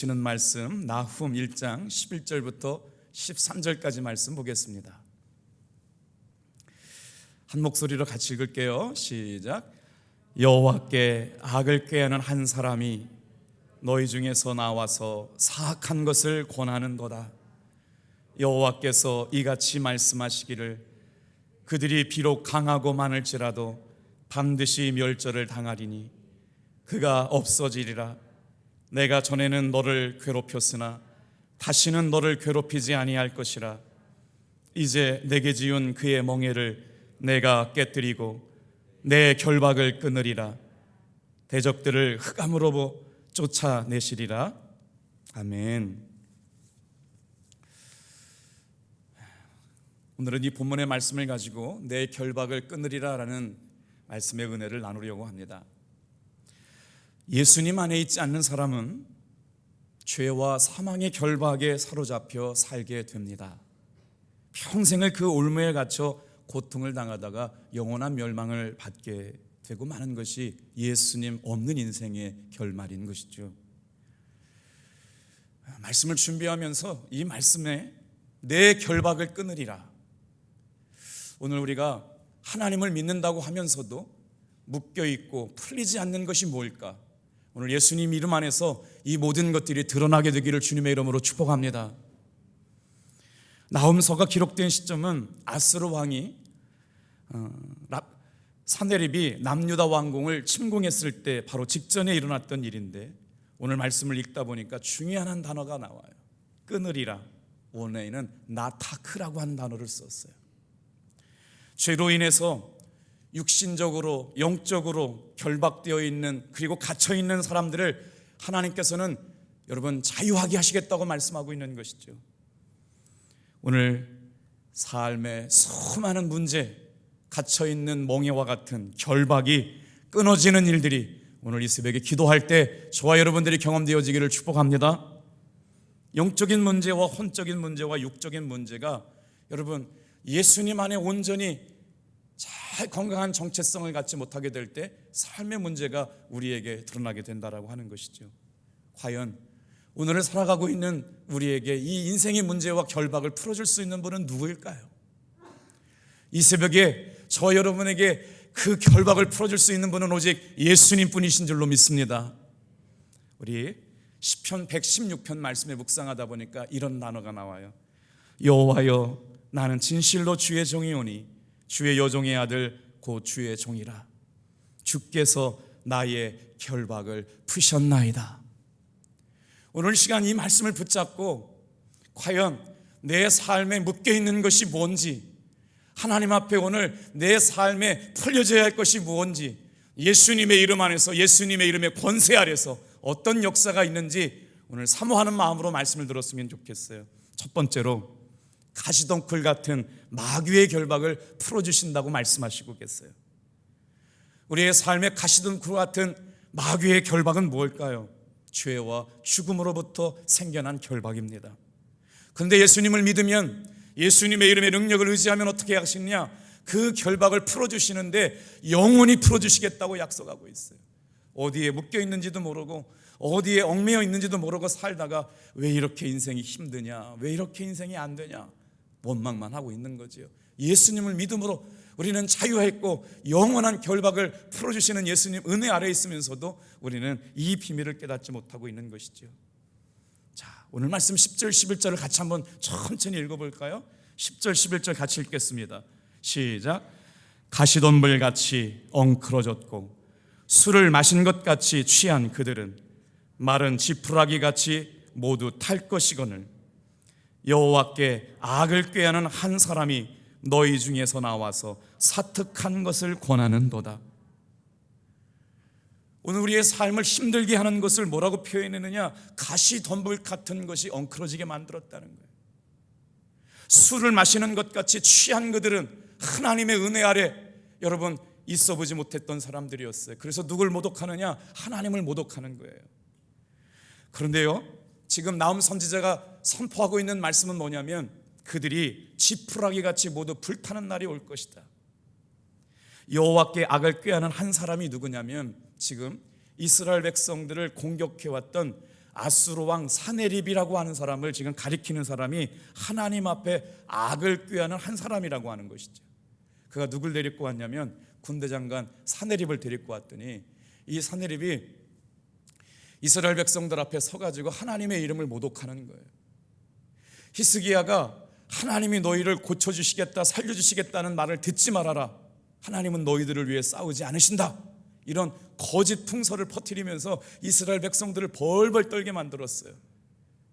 주시는 말씀 나훔 1장 11절부터 13절까지 말씀 보겠습니다. 한 목소리로 같이 읽을게요. 시작. 여호와께 악을 꾀하는 한 사람이 너희 중에서 나와서 사악한 것을 권하는도다. 여호와께서 이같이 말씀하시기를 그들이 비록 강하고 많을지라도 반드시 멸절을 당하리니 그가 없어지리라. 내가 전에는 너를 괴롭혔으나 다시는 너를 괴롭히지 아니할 것이라. 이제 내게 지은 그의 멍에를 내가 깨뜨리고 내 결박을 끊으리라. 대적들을 흑암으로 쫓아내시리라. 아멘. 오늘은 이 본문의 말씀을 가지고 내 결박을 끊으리라 라는 말씀의 은혜를 나누려고 합니다. 예수님 안에 있지 않는 사람은 죄와 사망의 결박에 사로잡혀 살게 됩니다. 평생을 그 올무에 갇혀 고통을 당하다가 영원한 멸망을 받게 되고 마는 것이 예수님 없는 인생의 결말인 것이죠. 말씀을 준비하면서 이 말씀에 내 결박을 끊으리라. 오늘 우리가 하나님을 믿는다고 하면서도 묶여있고 풀리지 않는 것이 뭘까? 오늘 예수님 이름 안에서 이 모든 것들이 드러나게 되기를 주님의 이름으로 축복합니다. 나훔서가 기록된 시점은 아스로 왕이 사네립이 남유다 왕궁을 침공했을 때 바로 직전에 일어났던 일인데, 오늘 말씀을 읽다 보니까 중요한 한 단어가 나와요. 끊으리라. 원어에는 나타크라고 하는 단어를 썼어요. 죄로 인해서 육신적으로 영적으로 결박되어 있는, 그리고 갇혀 있는 사람들을 하나님께서는 여러분 자유하게 하시겠다고 말씀하고 있는 것이죠. 오늘 삶의 수많은 문제, 갇혀 있는 멍에와 같은 결박이 끊어지는 일들이 오늘 이 새벽에 기도할 때 저와 여러분들이 경험되어지기를 축복합니다. 영적인 문제와 혼적인 문제와 육적인 문제가 여러분 예수님 안에 온전히 잘 건강한 정체성을 갖지 못하게 될 때 삶의 문제가 우리에게 드러나게 된다라고 하는 것이죠. 과연 오늘을 살아가고 있는 우리에게 이 인생의 문제와 결박을 풀어줄 수 있는 분은 누구일까요? 이 새벽에 저 여러분에게 그 결박을 풀어줄 수 있는 분은 오직 예수님 뿐이신 줄로 믿습니다. 우리 시편 116편 말씀에 묵상하다 보니까 이런 단어가 나와요. 여호와여, 나는 진실로 주의 종이오니 주의 여종의 아들 곧 주의 종이라. 주께서 나의 결박을 푸셨나이다. 오늘 시간 이 말씀을 붙잡고 과연 내 삶에 묶여있는 것이 뭔지, 하나님 앞에 오늘 내 삶에 풀려져야 할 것이 무엇인지, 예수님의 이름 안에서 예수님의 이름의 권세 아래서 어떤 역사가 있는지 오늘 사모하는 마음으로 말씀을 들었으면 좋겠어요. 첫 번째로 가시덩굴 같은 마귀의 결박을 풀어주신다고 말씀하시고 계세요. 우리의 삶의 가시덩굴 같은 마귀의 결박은 무엇일까요? 죄와 죽음으로부터 생겨난 결박입니다. 그런데 예수님을 믿으면, 예수님의 이름의 능력을 의지하면 어떻게 하시느냐? 그 결박을 풀어주시는데 영원히 풀어주시겠다고 약속하고 있어요. 어디에 묶여있는지도 모르고 어디에 얽매여 있는지도 모르고 살다가 왜 이렇게 인생이 힘드냐, 왜 이렇게 인생이 안 되냐, 원망만 하고 있는 거지요. 예수님을 믿음으로 우리는 자유했고 영원한 결박을 풀어주시는 예수님 은혜 아래에 있으면서도 우리는 이 비밀을 깨닫지 못하고 있는 것이죠. 자, 오늘 말씀 10절 11절을 같이 한번 천천히 읽어볼까요? 10절 11절 같이 읽겠습니다. 시작. 가시덤불같이 엉클어졌고 술을 마신 것 같이 취한 그들은 마른 지푸라기같이 모두 탈 것이거늘 여호와께 악을 꾀하는 한 사람이 너희 중에서 나와서 사특한 것을 권하는도다. 오늘 우리의 삶을 힘들게 하는 것을 뭐라고 표현했느냐? 가시덤불 같은 것이 엉클어지게 만들었다는 거예요. 술을 마시는 것 같이 취한 그들은 하나님의 은혜 아래 여러분 있어 보지 못했던 사람들이었어요. 그래서 누굴 모독하느냐? 하나님을 모독하는 거예요. 그런데요, 지금 나훔 선지자가 선포하고 있는 말씀은 뭐냐면 그들이 지푸라기같이 모두 불타는 날이 올 것이다. 여호와께 악을 꾀하는 한 사람이 누구냐면 지금 이스라엘 백성들을 공격해왔던 아수르 왕 사네립이라고 하는 사람을 지금 가리키는 사람이 하나님 앞에 악을 꾀하는 한 사람이라고 하는 것이죠. 그가 누굴 데리고 왔냐면 군대 장관 사네립을 데리고 왔더니 이 사네립이 이스라엘 백성들 앞에 서가지고 하나님의 이름을 모독하는 거예요. 히스기야가 하나님이 너희를 고쳐주시겠다, 살려주시겠다는 말을 듣지 말아라, 하나님은 너희들을 위해 싸우지 않으신다, 이런 거짓 풍설을 퍼뜨리면서 이스라엘 백성들을 벌벌 떨게 만들었어요.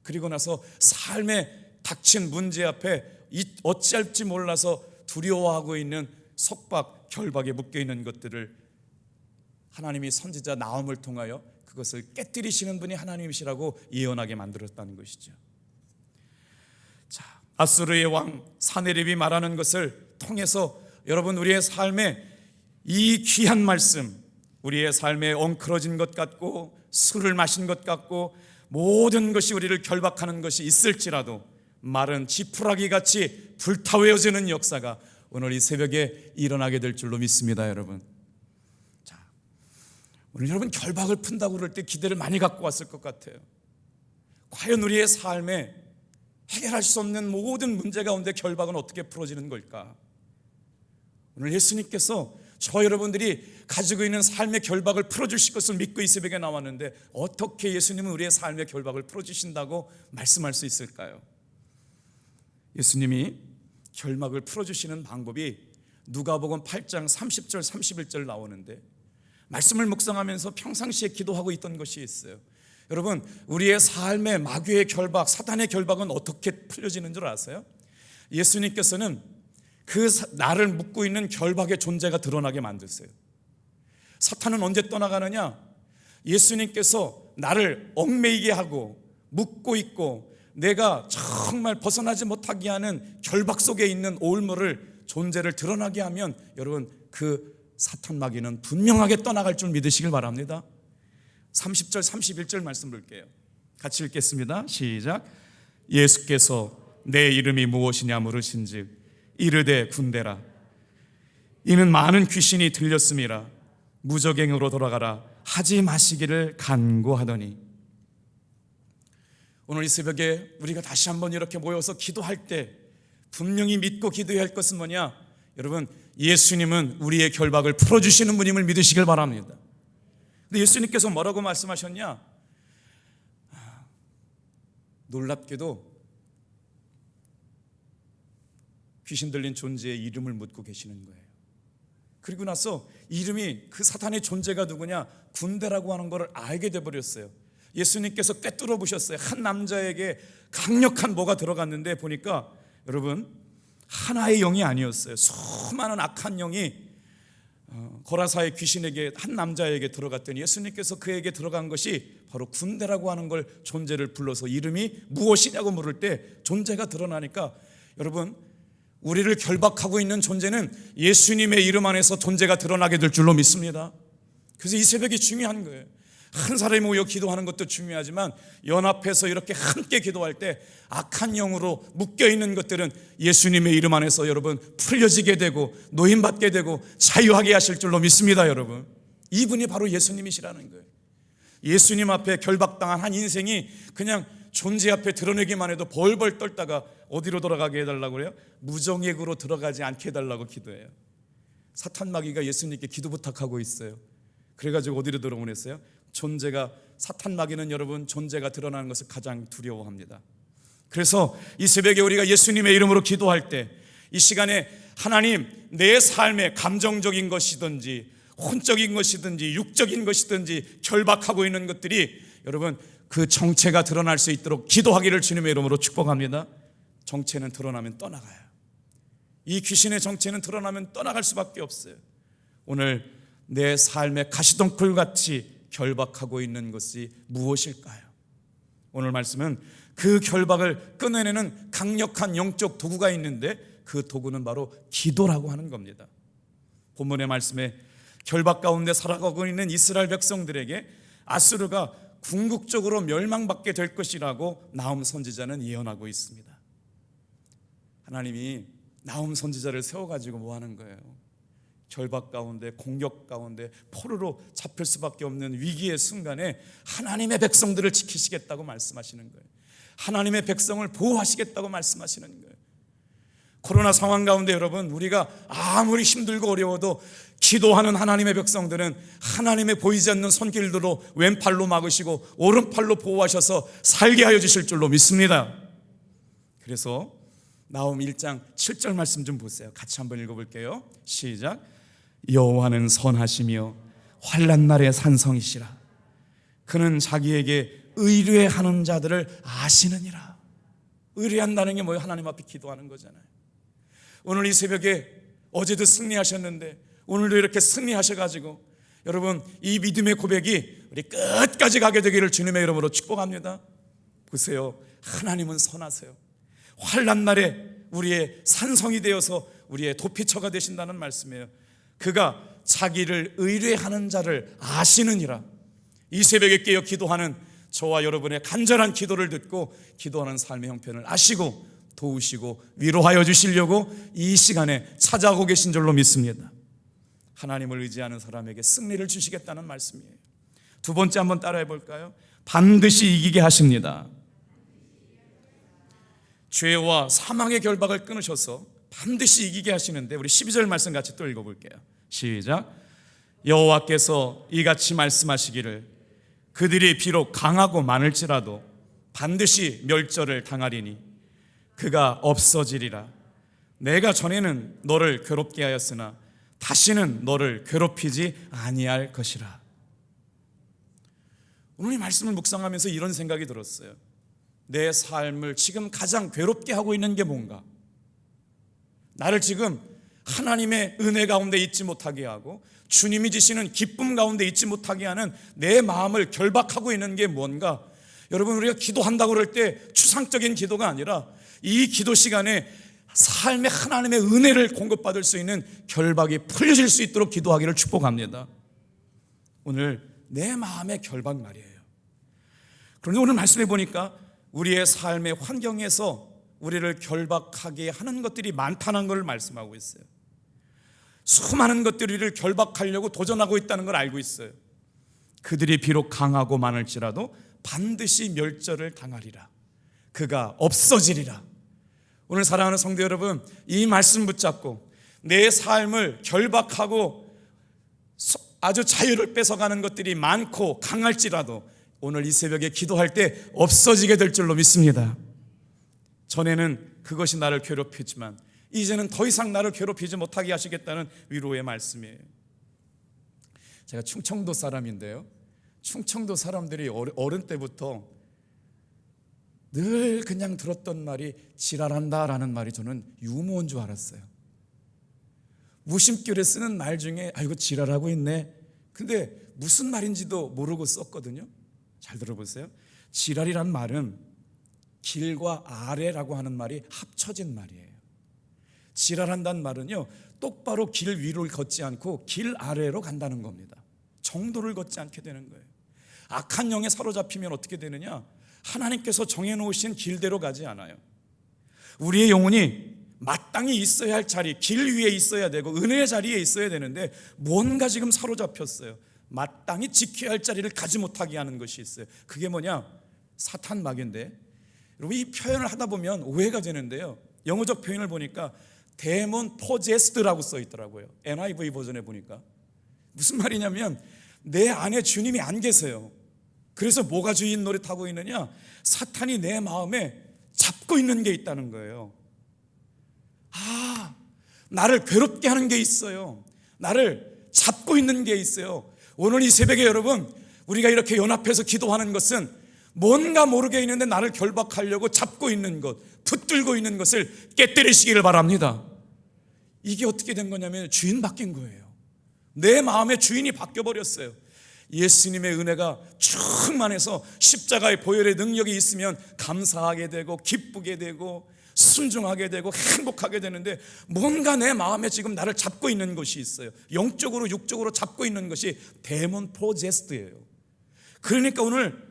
그리고 나서 삶에 닥친 문제 앞에 어찌할지 몰라서 두려워하고 있는 속박, 결박에 묶여있는 것들을 하나님이 선지자 나홈을 통하여 그것을 깨뜨리시는 분이 하나님이시라고 예언하게 만들었다는 것이죠. 자, 아수르의 왕 사네립이 말하는 것을 통해서 여러분, 우리의 삶에 이 귀한 말씀, 우리의 삶에 엉클어진 것 같고 술을 마신 것 같고 모든 것이 우리를 결박하는 것이 있을지라도 마른 지푸라기 같이 불타오르는 역사가 오늘 이 새벽에 일어나게 될 줄로 믿습니다. 여러분, 자, 오늘 여러분 결박을 푼다고 그럴 때 기대를 많이 갖고 왔을 것 같아요. 과연 우리의 삶에 해결할 수 없는 모든 문제 가운데 결박은 어떻게 풀어지는 걸까? 오늘 예수님께서 저 여러분들이 가지고 있는 삶의 결박을 풀어주실 것을 믿고 이 새벽에 나왔는데 어떻게 예수님은 우리의 삶의 결박을 풀어주신다고 말씀할 수 있을까요? 예수님이 결박을 풀어주시는 방법이 누가복음 8장 30절 31절 나오는데, 말씀을 묵상하면서 평상시에 기도하고 있던 것이 있어요. 여러분, 우리의 삶의 마귀의 결박, 사단의 결박은 어떻게 풀려지는 줄 아세요? 예수님께서는 그 나를 묶고 있는 결박의 존재가 드러나게 만드세요. 사탄은 언제 떠나가느냐? 예수님께서 나를 얽매이게 하고 묶고 있고 내가 정말 벗어나지 못하게 하는 결박 속에 있는 오울물을, 존재를 드러나게 하면 여러분, 그 사탄 마귀는 분명하게 떠나갈 줄 믿으시길 바랍니다. 30절 31절 말씀 볼게요. 같이 읽겠습니다. 시작. 예수께서 내 이름이 무엇이냐 물으신즉 이르되 군대라. 이는 많은 귀신이 들렸음이라. 무적행으로 돌아가라 하지 마시기를 간구하더니. 오늘 이 새벽에 우리가 다시 한번 이렇게 모여서 기도할 때 분명히 믿고 기도해야 할 것은 뭐냐? 여러분, 예수님은 우리의 결박을 풀어주시는 분임을 믿으시길 바랍니다. 근데 예수님께서 뭐라고 말씀하셨냐? 놀랍게도 귀신 들린 존재의 이름을 묻고 계시는 거예요. 그리고 나서 이름이, 그 사탄의 존재가 누구냐? 군대라고 하는 것을 알게 돼버렸어요. 예수님께서 꿰뚫어 보셨어요. 한 남자에게 강력한 뭐가 들어갔는데 보니까 여러분, 하나의 영이 아니었어요. 수많은 악한 영이 거라사의 귀신에게, 한 남자에게 들어갔더니 예수님께서 그에게 들어간 것이 바로 군대라고 하는 걸, 존재를 불러서 이름이 무엇이냐고 물을 때 존재가 드러나니까 여러분, 우리를 결박하고 있는 존재는 예수님의 이름 안에서 존재가 드러나게 될 줄로 믿습니다. 그래서 이 새벽이 중요한 거예요. 한 사람이 모여 기도하는 것도 중요하지만 연합해서 이렇게 함께 기도할 때 악한 영으로 묶여있는 것들은 예수님의 이름 안에서 여러분 풀려지게 되고 노임받게 되고 자유하게 하실 줄로 믿습니다. 여러분, 이분이 바로 예수님이시라는 거예요. 예수님 앞에 결박당한 한 인생이 그냥 존재 앞에 드러내기만 해도 벌벌 떨다가 어디로 돌아가게 해달라고 그래요? 무정액으로 들어가지 않게 해달라고 기도해요. 사탄 마귀가 예수님께 기도 부탁하고 있어요. 그래가지고 어디로 들어오냈어요? 존재가, 사탄 마귀는 여러분 존재가 드러나는 것을 가장 두려워합니다. 그래서 이 새벽에 우리가 예수님의 이름으로 기도할 때 이 시간에 하나님, 내 삶의 감정적인 것이든지 혼적인 것이든지 육적인 것이든지 결박하고 있는 것들이 여러분 그 정체가 드러날 수 있도록 기도하기를 주님의 이름으로 축복합니다. 정체는 드러나면 떠나가요. 이 귀신의 정체는 드러나면 떠나갈 수밖에 없어요. 오늘 내 삶의 가시덩굴같이 결박하고 있는 것이 무엇일까요? 오늘 말씀은 그 결박을 끊어내는 강력한 영적 도구가 있는데 그 도구는 바로 기도라고 하는 겁니다. 본문의 말씀에 결박 가운데 살아가고 있는 이스라엘 백성들에게 아수르가 궁극적으로 멸망받게 될 것이라고 나홈 선지자는 예언하고 있습니다. 하나님이 나홈 선지자를 세워가지고 뭐 하는 거예요? 결박 가운데, 공격 가운데 포로로 잡힐 수밖에 없는 위기의 순간에 하나님의 백성들을 지키시겠다고 말씀하시는 거예요. 하나님의 백성을 보호하시겠다고 말씀하시는 거예요. 코로나 상황 가운데 여러분, 우리가 아무리 힘들고 어려워도 기도하는 하나님의 백성들은 하나님의 보이지 않는 손길들로 왼팔로 막으시고 오른팔로 보호하셔서 살게 하여 주실 줄로 믿습니다. 그래서 나홈 1장 7절 말씀 좀 보세요. 같이 한번 읽어볼게요. 시작. 여호와는 선하시며 환난 날의 산성이시라. 그는 자기에게 의뢰하는 자들을 아시느니라. 의뢰한다는 게 뭐예요? 하나님 앞에 기도하는 거잖아요. 오늘 이 새벽에 어제도 승리하셨는데 오늘도 이렇게 승리하셔가지고 여러분 이 믿음의 고백이 우리 끝까지 가게 되기를 주님의 이름으로 축복합니다. 보세요, 하나님은 선하세요. 환난 날에 우리의 산성이 되어서 우리의 도피처가 되신다는 말씀이에요. 그가 자기를 의뢰하는 자를 아시느니라. 이 새벽에 깨어 기도하는 저와 여러분의 간절한 기도를 듣고 기도하는 삶의 형편을 아시고 도우시고 위로하여 주시려고 이 시간에 찾아오고 계신 줄로 믿습니다. 하나님을 의지하는 사람에게 승리를 주시겠다는 말씀이에요. 두 번째 한번 따라해 볼까요? 반드시 이기게 하십니다. 죄와 사망의 결박을 끊으셔서 반드시 이기게 하시는데 우리 12절 말씀 같이 또 읽어볼게요. 시작. 여호와께서 이같이 말씀하시기를 그들이 비록 강하고 많을지라도 반드시 멸절을 당하리니 그가 없어지리라. 내가 전에는 너를 괴롭게 하였으나 다시는 너를 괴롭히지 아니할 것이라. 오늘 이 말씀을 묵상하면서 이런 생각이 들었어요. 내 삶을 지금 가장 괴롭게 하고 있는 게 뭔가? 나를 지금 하나님의 은혜 가운데 있지 못하게 하고 주님이 주시는 기쁨 가운데 있지 못하게 하는 내 마음을 결박하고 있는 게 뭔가? 여러분, 우리가 기도한다고 그럴 때 추상적인 기도가 아니라 이 기도 시간에 삶의 하나님의 은혜를 공급받을 수 있는 결박이 풀려질 수 있도록 기도하기를 축복합니다. 오늘 내 마음의 결박 말이에요. 그런데 오늘 말씀해 보니까 우리의 삶의 환경에서 우리를 결박하게 하는 것들이 많다는 걸 말씀하고 있어요. 수많은 것들이 우리를 결박하려고 도전하고 있다는 걸 알고 있어요. 그들이 비록 강하고 많을지라도 반드시 멸절을 당하리라. 그가 없어지리라. 오늘 사랑하는 성도 여러분, 이 말씀 붙잡고 내 삶을 결박하고 아주 자유를 뺏어가는 것들이 많고 강할지라도 오늘 이 새벽에 기도할 때 없어지게 될 줄로 믿습니다. 전에는 그것이 나를 괴롭히지만 이제는 더 이상 나를 괴롭히지 못하게 하시겠다는 위로의 말씀이에요. 제가 충청도 사람인데요, 충청도 사람들이 어른 때부터 늘 그냥 들었던 말이 지랄한다라는 말이 저는 유머인 줄 알았어요. 무심결에 쓰는 말 중에 아이고 지랄하고 있네, 근데 무슨 말인지도 모르고 썼거든요. 잘 들어보세요. 지랄이란 말은 길과 아래라고 하는 말이 합쳐진 말이에요. 지랄한다는 말은요, 똑바로 길 위로 걷지 않고 길 아래로 간다는 겁니다. 정도를 걷지 않게 되는 거예요. 악한 영에 사로잡히면 어떻게 되느냐? 하나님께서 정해놓으신 길대로 가지 않아요. 우리의 영혼이 마땅히 있어야 할 자리, 길 위에 있어야 되고 은혜의 자리에 있어야 되는데 뭔가 지금 사로잡혔어요. 마땅히 지켜야 할 자리를 가지 못하게 하는 것이 있어요. 그게 뭐냐? 사탄 마귀인데, 여러분 이 표현을 하다 보면 오해가 되는데요, 영어적 표현을 보니까 데몬 포제스드라고 써 있더라고요. NIV 버전에 보니까 무슨 말이냐면 내 안에 주님이 안 계세요. 그래서 뭐가 주인 노릇하고 있느냐? 사탄이 내 마음에 잡고 있는 게 있다는 거예요. 나를 괴롭게 하는 게 있어요. 나를 잡고 있는 게 있어요. 오늘 이 새벽에 여러분, 우리가 이렇게 연합해서 기도하는 것은 뭔가 모르게 있는데 나를 결박하려고 잡고 있는 것, 붙들고 있는 것을 깨뜨리시기를 바랍니다. 이게 어떻게 된 거냐면 주인 바뀐 거예요. 내 마음의 주인이 바뀌어버렸어요. 예수님의 은혜가 충만해서 십자가의 보혈의 능력이 있으면 감사하게 되고 기쁘게 되고 순종하게 되고 행복하게 되는데 뭔가 내 마음에 지금 나를 잡고 있는 것이 있어요. 영적으로 육적으로 잡고 있는 것이 데몬 포제스트예요. 그러니까 오늘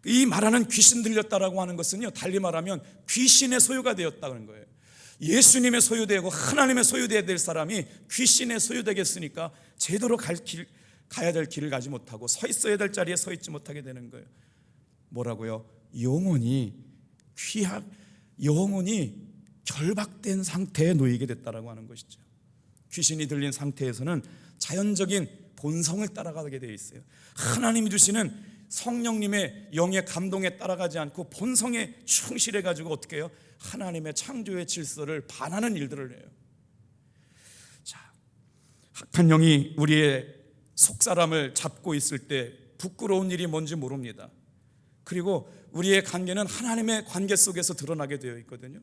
이 말하는 귀신 들렸다라고 하는 것은요, 달리 말하면 귀신의 소유가 되었다는 거예요. 예수님의 소유되고 하나님의 소유되어야 될 사람이 귀신의 소유되겠으니까 제대로 가야 될 길을 가지 못하고 서 있어야 될 자리에 서 있지 못하게 되는 거예요. 뭐라고요? 영혼이 결박된 상태에 놓이게 됐다라고 하는 것이죠. 귀신이 들린 상태에서는 자연적인 본성을 따라가게 되어 있어요. 하나님이 주시는 성령님의 영의 감동에 따라가지 않고 본성에 충실해 가지고 어떻게 해요? 하나님의 창조의 질서를 반하는 일들을 해요. 자, 악한 영이 우리의 속사람을 잡고 있을 때 부끄러운 일이 뭔지 모릅니다. 그리고 우리의 관계는 하나님의 관계 속에서 드러나게 되어 있거든요.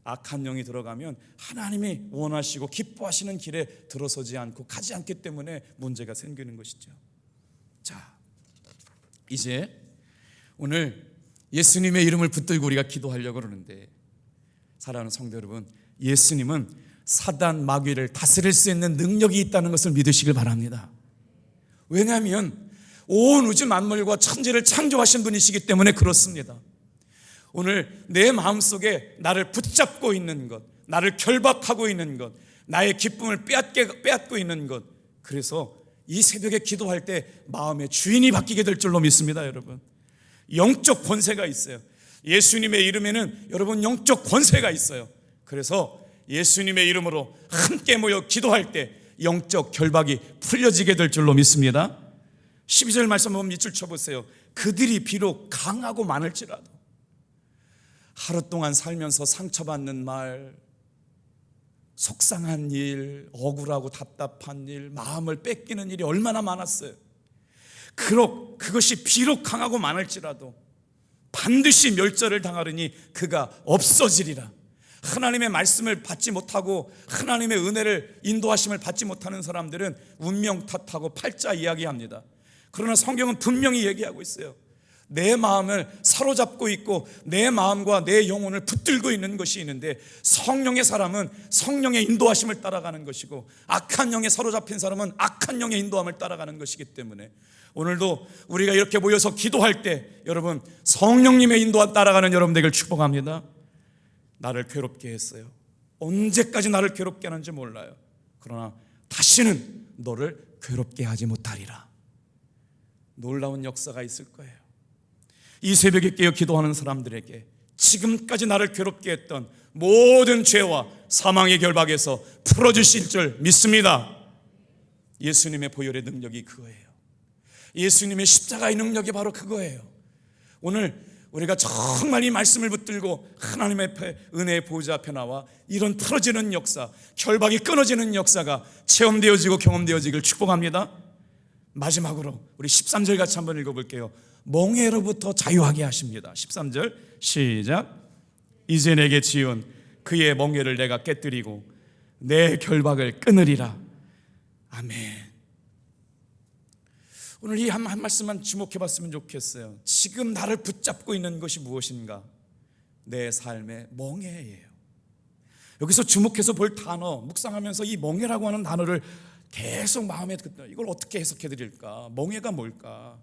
악한 영이 들어가면 하나님이 원하시고 기뻐하시는 길에 들어서지 않고 가지 않기 때문에 문제가 생기는 것이죠. 자, 이제 오늘 예수님의 이름을 붙들고 우리가 기도하려고 그러는데, 사랑하는 성도 여러분, 예수님은 사단 마귀를 다스릴 수 있는 능력이 있다는 것을 믿으시길 바랍니다. 왜냐하면 온 우주 만물과 천지를 창조하신 분이시기 때문에 그렇습니다. 오늘 내 마음속에 나를 붙잡고 있는 것, 나를 결박하고 있는 것, 나의 기쁨을 빼앗고 있는 것, 그래서 이 새벽에 기도할 때 마음의 주인이 바뀌게 될 줄로 믿습니다. 여러분, 영적 권세가 있어요. 예수님의 이름에는 여러분 영적 권세가 있어요. 그래서 예수님의 이름으로 함께 모여 기도할 때 영적 결박이 풀려지게 될 줄로 믿습니다. 12절 말씀 한번 밑줄 쳐보세요. 그들이 비록 강하고 많을지라도, 하루 동안 살면서 상처받는 말, 속상한 일, 억울하고 답답한 일, 마음을 뺏기는 일이 얼마나 많았어요. 그것이 비록 강하고 많을지라도 반드시 멸절을 당하리니 그가 없어지리라. 하나님의 말씀을 받지 못하고 하나님의 은혜를, 인도하심을 받지 못하는 사람들은 운명 탓하고 팔자 이야기합니다. 그러나 성경은 분명히 얘기하고 있어요. 내 마음을 사로잡고 있고 내 마음과 내 영혼을 붙들고 있는 것이 있는데, 성령의 사람은 성령의 인도하심을 따라가는 것이고 악한 영에 사로잡힌 사람은 악한 영의 인도함을 따라가는 것이기 때문에 오늘도 우리가 이렇게 모여서 기도할 때 여러분, 성령님의 인도함 따라가는 여러분 되길 축복합니다. 나를 괴롭게 했어요. 언제까지 나를 괴롭게 하는지 몰라요. 그러나 다시는 너를 괴롭게 하지 못하리라. 놀라운 역사가 있을 거예요. 이 새벽에 깨어 기도하는 사람들에게 지금까지 나를 괴롭게 했던 모든 죄와 사망의 결박에서 풀어주실 줄 믿습니다. 예수님의 보혈의 능력이 그거예요. 예수님의 십자가의 능력이 바로 그거예요. 오늘 우리가 정말 이 말씀을 붙들고 하나님의 은혜의 보좌 앞에 나와 이런 풀어지는 역사, 결박이 끊어지는 역사가 체험되어지고 경험되어지길 축복합니다. 마지막으로 우리 13절 같이 한번 읽어볼게요. 멍에로부터 자유하게 하십니다. 13절 시작. 이제 내게 지은 그의 멍에를 내가 깨뜨리고 내 결박을 끊으리라. 아멘. 오늘 이 한 말씀만 주목해 봤으면 좋겠어요. 지금 나를 붙잡고 있는 것이 무엇인가? 내 삶의 멍에예요. 여기서 주목해서 볼 단어, 묵상하면서 이 멍에라고 하는 단어를 계속 마음에 듣다. 이걸 어떻게 해석해 드릴까? 멍에가 뭘까?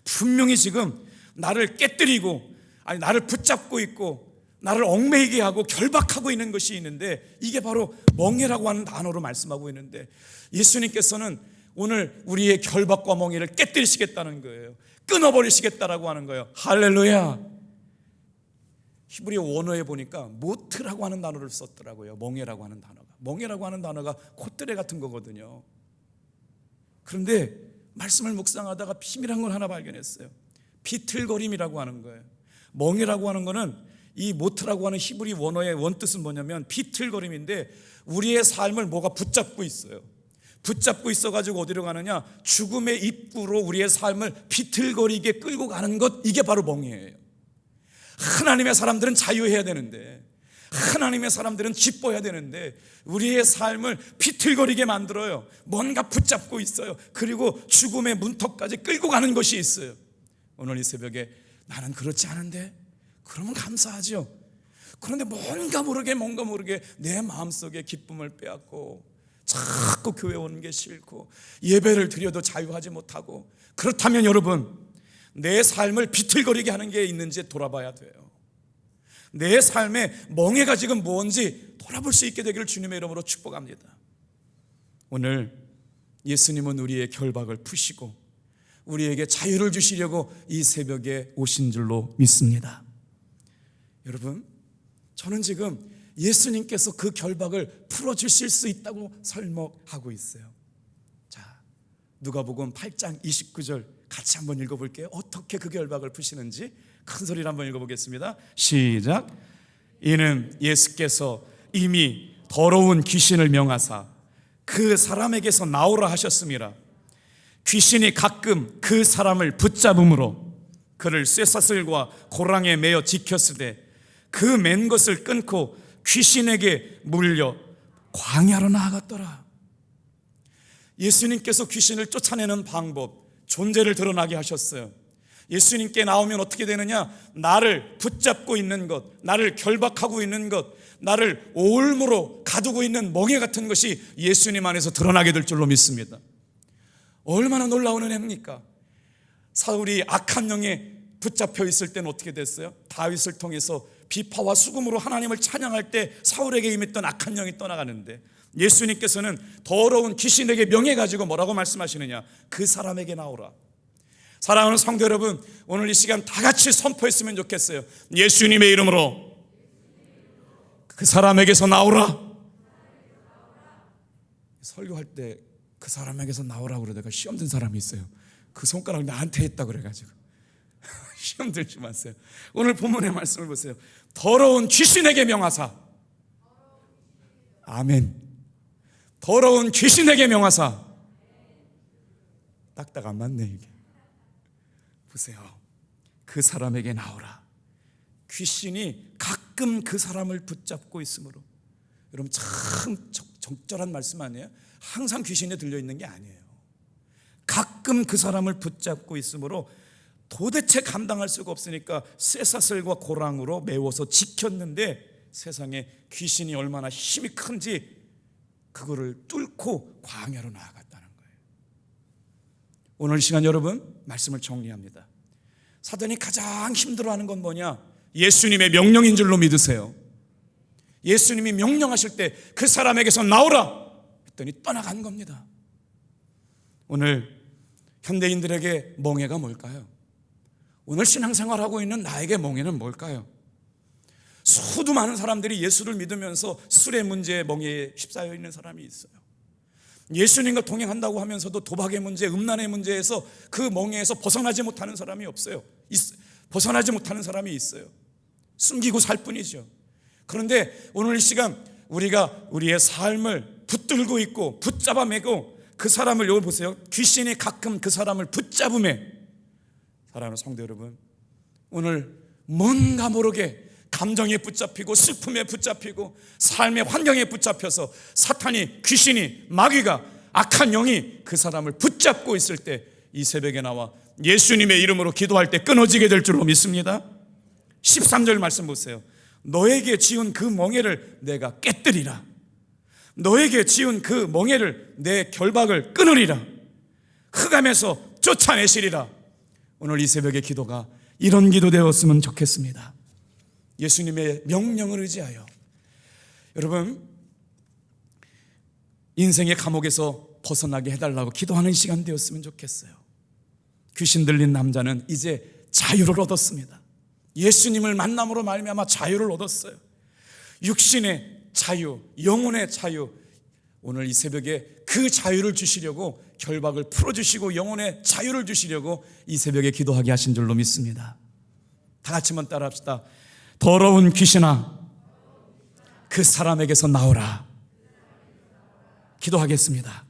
분명히 지금 나를 깨뜨리고, 아니 나를 붙잡고 있고 나를 얽매이게 하고 결박하고 있는 것이 있는데, 이게 바로 멍에라고 하는 단어로 말씀하고 있는데, 예수님께서는 오늘 우리의 결박과 멍에를 깨뜨리시겠다는 거예요. 끊어버리시겠다라고 하는 거예요. 할렐루야. 히브리 원어에 보니까 모트라고 하는 단어를 썼더라고요. 멍에라고 하는 단어가. 멍에라고 하는 단어가 콧대레 같은 거거든요. 그런데 말씀을 묵상하다가 비밀한 걸 하나 발견했어요. 비틀거림이라고 하는 거예요. 멍에라고 하는 거는, 이 모트라고 하는 히브리 원어의 원뜻은 뭐냐면 비틀거림인데, 우리의 삶을 뭐가 붙잡고 있어요. 붙잡고 있어가지고 어디로 가느냐? 죽음의 입구로 우리의 삶을 비틀거리게 끌고 가는 것, 이게 바로 멍에예요. 하나님의 사람들은 자유해야 되는데, 하나님의 사람들은 기뻐해야 되는데 우리의 삶을 비틀거리게 만들어요. 뭔가 붙잡고 있어요. 그리고 죽음의 문턱까지 끌고 가는 것이 있어요. 오늘 이 새벽에 나는 그렇지 않은데, 그러면 감사하죠. 그런데 뭔가 모르게 내 마음속에 기쁨을 빼앗고 자꾸 교회 오는 게 싫고 예배를 드려도 자유하지 못하고, 그렇다면 여러분, 내 삶을 비틀거리게 하는 게 있는지 돌아봐야 돼요. 내 삶의 멍해가 지금 뭔지 돌아볼 수 있게 되기를 주님의 이름으로 축복합니다. 오늘 예수님은 우리의 결박을 푸시고 우리에게 자유를 주시려고 이 새벽에 오신 줄로 믿습니다. 여러분, 저는 지금 예수님께서 그 결박을 풀어주실 수 있다고 설명하고 있어요. 자, 누가복음 8장 29절 같이 한번 읽어볼게요. 어떻게 그 결박을 푸시는지 큰 소리로 한번 읽어보겠습니다. 시작. 이는 예수께서 이미 더러운 귀신을 명하사 그 사람에게서 나오라 하셨음이라. 귀신이 가끔 그 사람을 붙잡음으로 그를 쇠사슬과 고랑에 매어 지켰으되 그 맨 것을 끊고 귀신에게 물려 광야로 나아갔더라. 예수님께서 귀신을 쫓아내는 방법, 존재를 드러나게 하셨어요. 예수님께 나오면 어떻게 되느냐? 나를 붙잡고 있는 것, 나를 결박하고 있는 것, 나를 올무로 가두고 있는 멍에 같은 것이 예수님 안에서 드러나게 될 줄로 믿습니다. 얼마나 놀라운 은혜입니까? 사울이 악한 영에 붙잡혀 있을 때는 어떻게 됐어요? 다윗을 통해서 비파와 수금으로 하나님을 찬양할 때 사울에게 임했던 악한 영이 떠나가는데 예수님께서는 더러운 귀신에게 명해가지고 뭐라고 말씀하시느냐? 그 사람에게 나오라. 사랑하는 성도 여러분, 오늘 이 시간 다 같이 선포했으면 좋겠어요. 예수님의 이름으로 그 사람에게서 나오라. 설교할 때 그 사람에게서 나오라고 그러다가 시험 든 사람이 있어요. 그 손가락 나한테 했다 그래가지고 시험 들지 마세요. 오늘 본문의 말씀을 보세요. 더러운 귀신에게 명하사. 아멘. 더러운 귀신에게 명하사. 딱딱 안 맞네 이게. 보세요. 그 사람에게 나오라. 귀신이 가끔 그 사람을 붙잡고 있으므로. 여러분 참 적절한 말씀 아니에요? 항상 귀신에 들려있는 게 아니에요. 가끔 그 사람을 붙잡고 있으므로 도대체 감당할 수가 없으니까 쇠사슬과 고랑으로 메워서 지켰는데 세상에 귀신이 얼마나 힘이 큰지 그거를 뚫고 광야로 나아갔다는 거예요. 오늘 시간 여러분 말씀을 정리합니다. 사단이 가장 힘들어하는 건 뭐냐? 예수님의 명령인 줄로 믿으세요. 예수님이 명령하실 때 그 사람에게서 나오라 했더니 떠나간 겁니다. 오늘 현대인들에게 멍해가 뭘까요? 오늘 신앙생활하고 있는 나에게 멍해는 뭘까요? 수도 많은 사람들이 예수를 믿으면서 술의 문제에 멍해에 휩싸여 있는 사람이 있어요. 예수님과 동행한다고 하면서도 도박의 문제, 음란의 문제에서 그 멍해에서 벗어나지 못하는 사람이 없어요. 벗어나지 못하는 사람이 있어요. 숨기고 살 뿐이죠. 그런데 오늘 이 시간 우리가 우리의 삶을 붙들고 있고 붙잡아 매고 그 사람을 여기 보세요. 귀신이 가끔 그 사람을 붙잡음에 사랑하는 성도 여러분, 오늘 뭔가 모르게 감정에 붙잡히고 슬픔에 붙잡히고 삶의 환경에 붙잡혀서 사탄이, 귀신이, 마귀가, 악한 영이 그 사람을 붙잡고 있을 때 이 새벽에 나와 예수님의 이름으로 기도할 때 끊어지게 될 줄로 믿습니다. 13절 말씀 보세요. 너에게 지은 그 멍에를 내가 깨뜨리라. 너에게 지은 그 멍에를 내 결박을 끊으리라. 흑암에서 쫓아내시리라. 오늘 이 새벽의 기도가 이런 기도 되었으면 좋겠습니다. 예수님의 명령을 의지하여 여러분 인생의 감옥에서 벗어나게 해달라고 기도하는 시간 되었으면 좋겠어요. 귀신 들린 남자는 이제 자유를 얻었습니다. 예수님을 만남으로 말미암아 자유를 얻었어요. 육신의 자유, 영혼의 자유, 오늘 이 새벽에 그 자유를 주시려고 결박을 풀어주시고 영혼의 자유를 주시려고 이 새벽에 기도하게 하신 줄로 믿습니다. 다 같이 한번 따라합시다. 더러운 귀신아, 그 사람에게서 나오라. 기도하겠습니다.